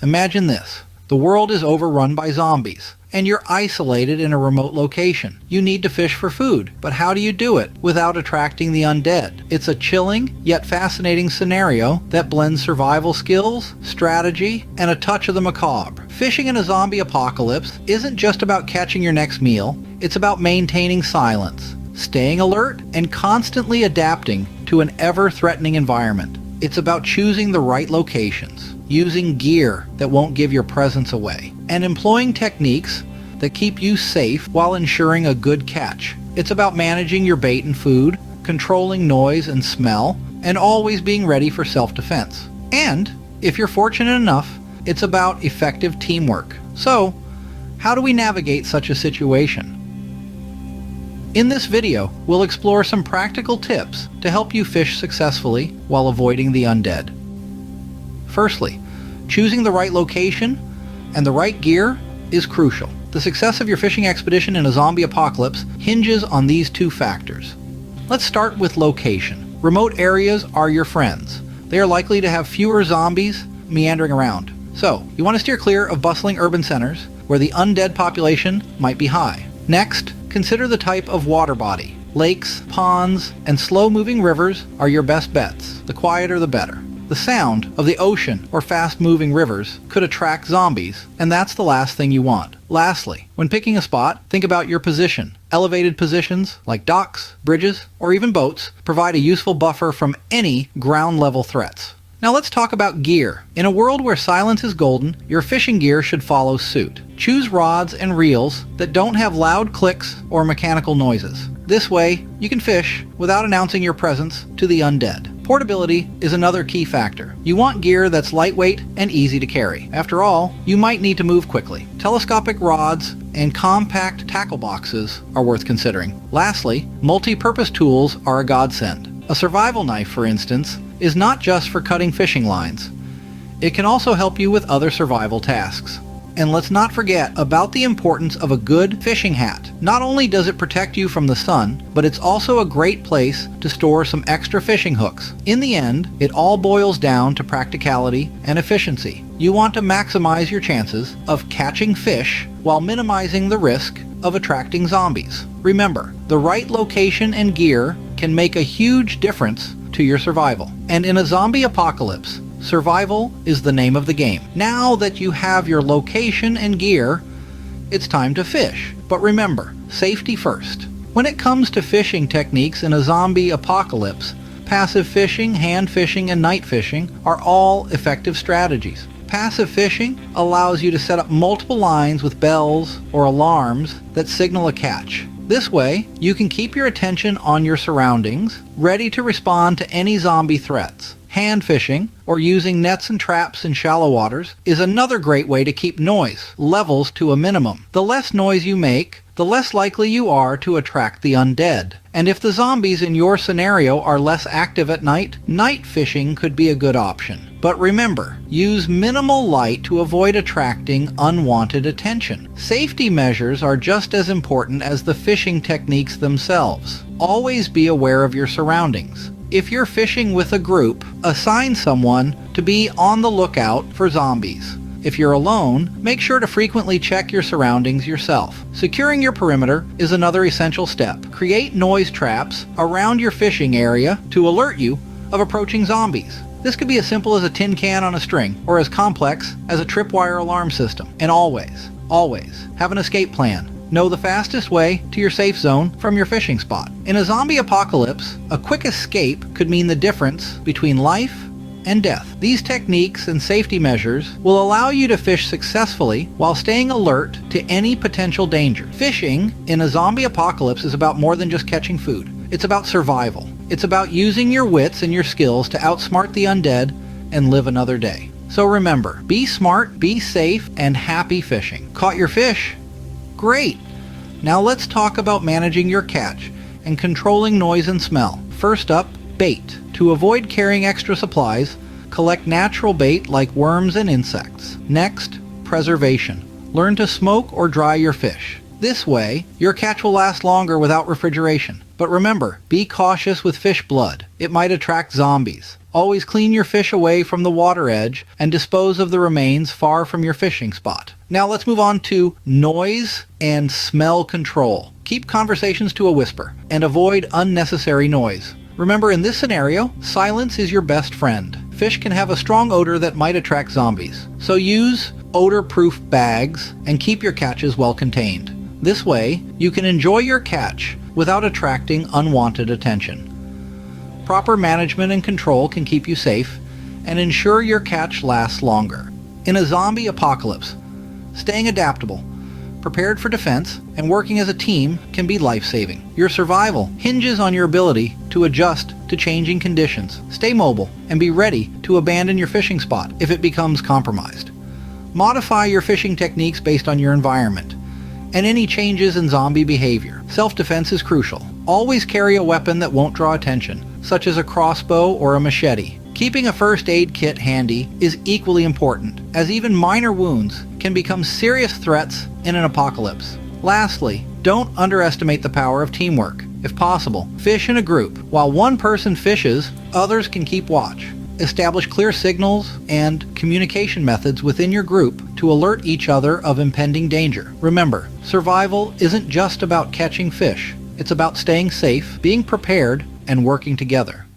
Imagine this. The world is overrun by zombies, and you're isolated in a remote location. You need to fish for food, but how do you do it without attracting the undead? It's a chilling, yet fascinating scenario that blends survival skills, strategy, and a touch of the macabre. Fishing in a zombie apocalypse isn't just about catching your next meal, it's about maintaining silence, staying alert, and constantly adapting to an ever-threatening environment. It's about choosing the right locations, using gear that won't give your presence away, and employing techniques that keep you safe while ensuring a good catch. It's about managing your bait and food, controlling noise and smell, and always being ready for self-defense. And, if you're fortunate enough, it's about effective teamwork. So, how do we navigate such a situation? In this video, we'll explore some practical tips to help you fish successfully while avoiding the undead. Firstly, choosing the right location and the right gear is crucial. The success of your fishing expedition in a zombie apocalypse hinges on these two factors. Let's start with location. Remote areas are your friends. They are likely to have fewer zombies meandering around. So, you want to steer clear of bustling urban centers where the undead population might be high. Next, consider the type of water body. Lakes, ponds, and slow-moving rivers are your best bets. The quieter the better. The sound of the ocean or fast-moving rivers could attract zombies, and that's the last thing you want. Lastly, when picking a spot, think about your position. Elevated positions, like docks, bridges, or even boats, provide a useful buffer from any ground-level threats. Now let's talk about gear. In a world where silence is golden, your fishing gear should follow suit. Choose rods and reels that don't have loud clicks or mechanical noises. This way, you can fish without announcing your presence to the undead. Portability is another key factor. You want gear that's lightweight and easy to carry. After all, you might need to move quickly. Telescopic rods and compact tackle boxes are worth considering. Lastly, multi-purpose tools are a godsend. A survival knife, for instance, is not just for cutting fishing lines. It can also help you with other survival tasks. And let's not forget about the importance of a good fishing hat. Not only does it protect you from the sun, but it's also a great place to store some extra fishing hooks. In the end, it all boils down to practicality and efficiency. You want to maximize your chances of catching fish while minimizing the risk of attracting zombies. Remember, the right location and gear can make a huge difference to your survival. And in a zombie apocalypse, survival is the name of the game. Now that you have your location and gear, it's time to fish. But remember, safety first. When it comes to fishing techniques in a zombie apocalypse, passive fishing, hand fishing, and night fishing are all effective strategies. Passive fishing allows you to set up multiple lines with bells or alarms that signal a catch. This way, you can keep your attention on your surroundings, ready to respond to any zombie threats. Hand fishing, or using nets and traps in shallow waters, is another great way to keep noise levels to a minimum. The less noise you make, the less likely you are to attract the undead. And if the zombies in your scenario are less active at night, night fishing could be a good option. But remember, use minimal light to avoid attracting unwanted attention. Safety measures are just as important as the fishing techniques themselves. Always be aware of your surroundings. If you're fishing with a group, assign someone to be on the lookout for zombies. If you're alone, make sure to frequently check your surroundings yourself. Securing your perimeter is another essential step. Create noise traps around your fishing area to alert you of approaching zombies. This could be as simple as a tin can on a string, or as complex as a tripwire alarm system. And always, have an escape plan. Know the fastest way to your safe zone from your fishing spot. In a zombie apocalypse, a quick escape could mean the difference between life and death. These techniques and safety measures will allow you to fish successfully while staying alert to any potential danger. Fishing in a zombie apocalypse is about more than just catching food. It's about survival. It's about using your wits and your skills to outsmart the undead and live another day. So remember, be smart, be safe, and happy fishing. Caught your fish? Great! Now let's talk about managing your catch and controlling noise and smell. First up, bait. To avoid carrying extra supplies, collect natural bait like worms and insects. Next, preservation. Learn to smoke or dry your fish. This way, your catch will last longer without refrigeration. But remember, be cautious with fish blood. It might attract zombies. Always clean your fish away from the water edge and dispose of the remains far from your fishing spot. Now let's move on to noise and smell control. Keep conversations to a whisper and avoid unnecessary noise. Remember, in this scenario, silence is your best friend. Fish can have a strong odor that might attract zombies. So use odor-proof bags and keep your catches well contained. This way, you can enjoy your catch without attracting unwanted attention. Proper management and control can keep you safe and ensure your catch lasts longer. In a zombie apocalypse, staying adaptable, prepared for defense, and working as a team can be life-saving. Your survival hinges on your ability to adjust to changing conditions. Stay mobile and be ready to abandon your fishing spot if it becomes compromised. Modify your fishing techniques based on your environment and any changes in zombie behavior. Self-defense is crucial. Always carry a weapon that won't draw attention, such as a crossbow or a machete. Keeping a first aid kit handy is equally important, as even minor wounds can become serious threats in an apocalypse. Lastly, don't underestimate the power of teamwork. If possible, fish in a group. While one person fishes, others can keep watch. Establish clear signals and communication methods within your group to alert each other of impending danger. Remember, survival isn't just about catching fish. It's about staying safe, being prepared, and working together.